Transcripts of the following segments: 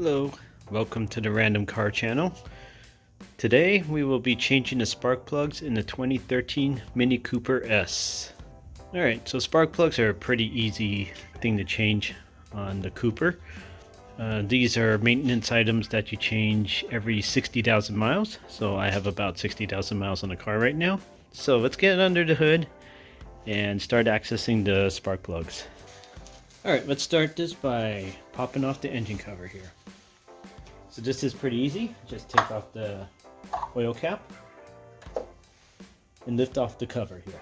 Hello, welcome to the Random Car channel. Today we will be changing the spark plugs in the 2013 Mini Cooper S. Alright, so spark plugs are a pretty easy thing to change on the Cooper. These are maintenance items that you change every 60,000 miles. So I have about 60,000 miles on the car right now. So let's get under the hood and start accessing the spark plugs. Alright, let's start this by popping off the engine cover here. So this is pretty easy. Just take off the oil cap and lift off the cover here.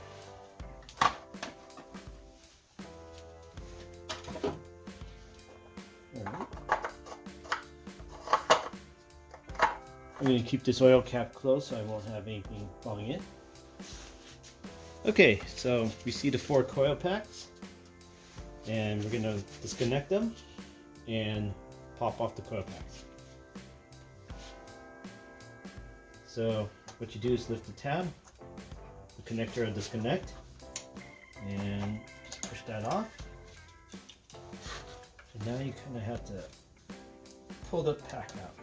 Alright. I'm going to keep this oil cap closed so I won't have anything falling in. Okay, so we see the 4 coil packs, and we're going to disconnect them and pop off the coil packs. So what you do is lift the tab, the connector will disconnect, and just push that off. And now you kind of have to pull the pack out.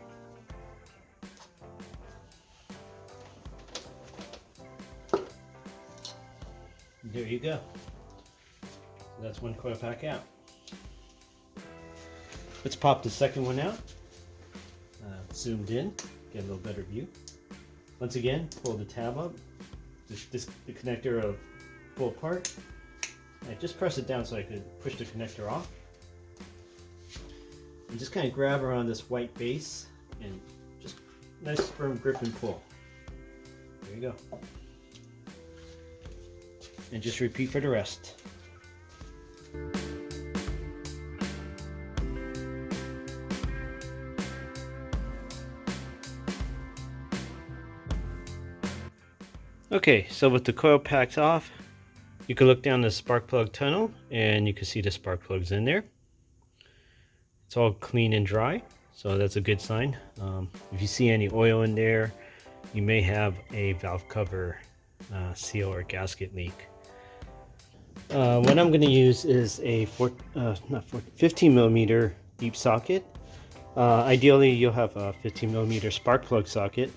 There you go. So that's one coil pack out. Let's pop the second one out. Zoomed in, get a little better view. Once again, pull the tab up. The connector will pull apart. I just press it down so I could push the connector off. And just kind of grab around this white base and just nice firm grip and pull. There you go. And just repeat for the rest. Okay, so with the coil packs off, you can look down the spark plug tunnel and you can see the spark plugs in there. It's all clean and dry, so that's a good sign. If you see any oil in there, you may have a valve cover seal or gasket leak. What I'm going to use is a 15 millimeter deep socket. Ideally, you'll have a 15 millimeter spark plug socket,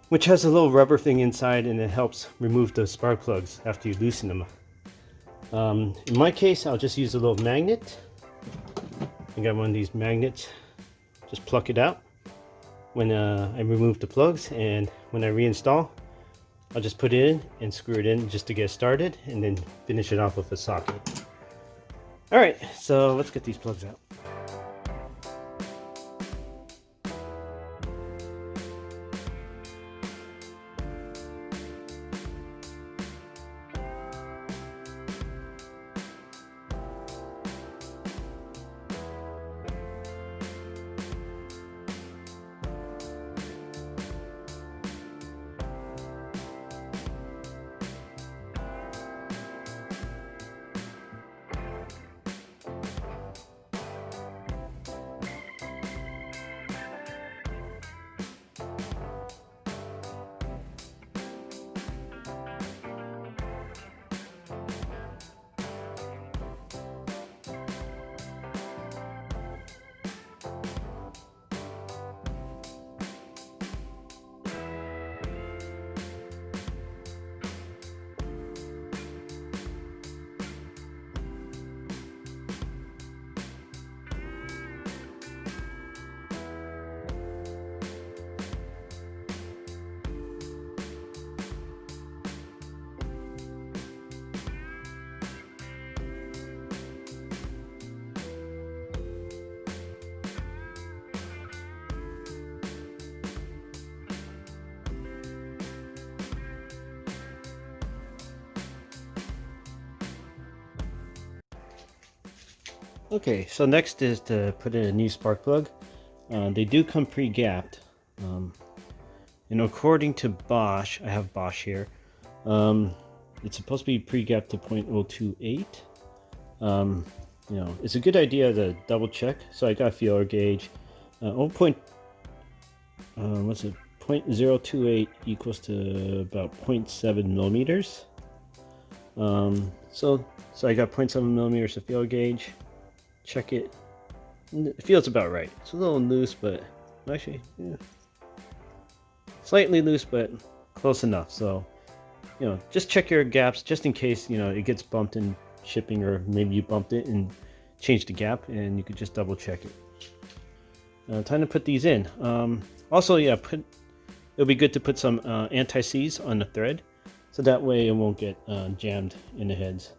which has a little rubber thing inside, and it helps remove the spark plugs after you loosen them. In my case, I'll just use a little magnet. I got one of these magnets. Just pluck it out when I remove the plugs, and when I reinstall, I'll just put it in and screw it in just to get started, and then finish it off with a socket. Alright, so let's get these plugs out. Okay, so next is to put in a new spark plug. They do come pre-gapped. And according to Bosch, I have Bosch here, it's supposed to be pre-gapped to 0.028. You know, it's a good idea to double check. So I got a feeler gauge. What's it? 0.028 equals to about 0.7 millimeters. So I got 0.7 millimeters of feeler gauge. Check it. It feels about right. It's a little loose, but actually, yeah, slightly loose, but close enough. So, just check your gaps just in case, it gets bumped in shipping, or maybe you bumped it and changed the gap, and you could just double check it. Time to put these in. Also, yeah, it'll be good to put some anti-seize on the thread, so that way it won't get jammed in the heads.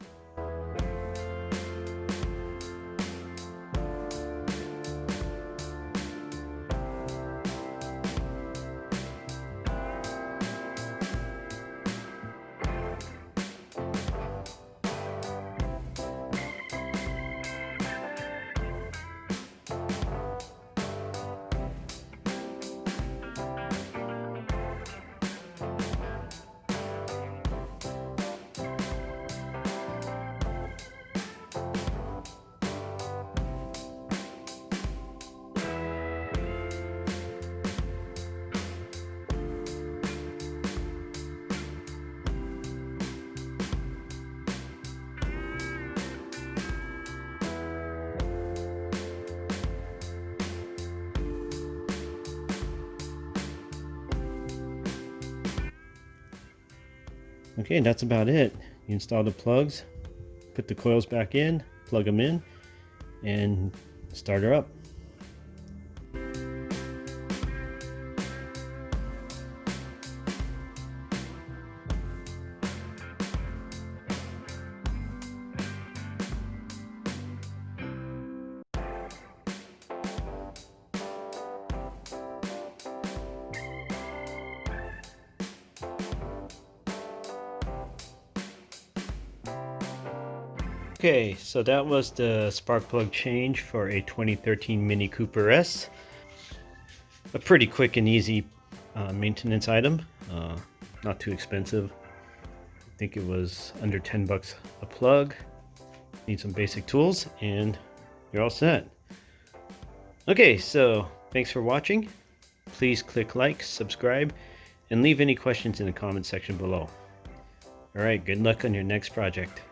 Okay, that's about it. You install the plugs, put the coils back in, plug them in, and start her up. Okay, so that was the spark plug change for a 2013 Mini Cooper S. A pretty quick and easy maintenance item. Not too expensive. I think it was under 10 bucks a plug. Need some basic tools and you're all set. Okay, so thanks for watching. Please click like, subscribe, and leave any questions in the comment section below. Alright, good luck on your next project.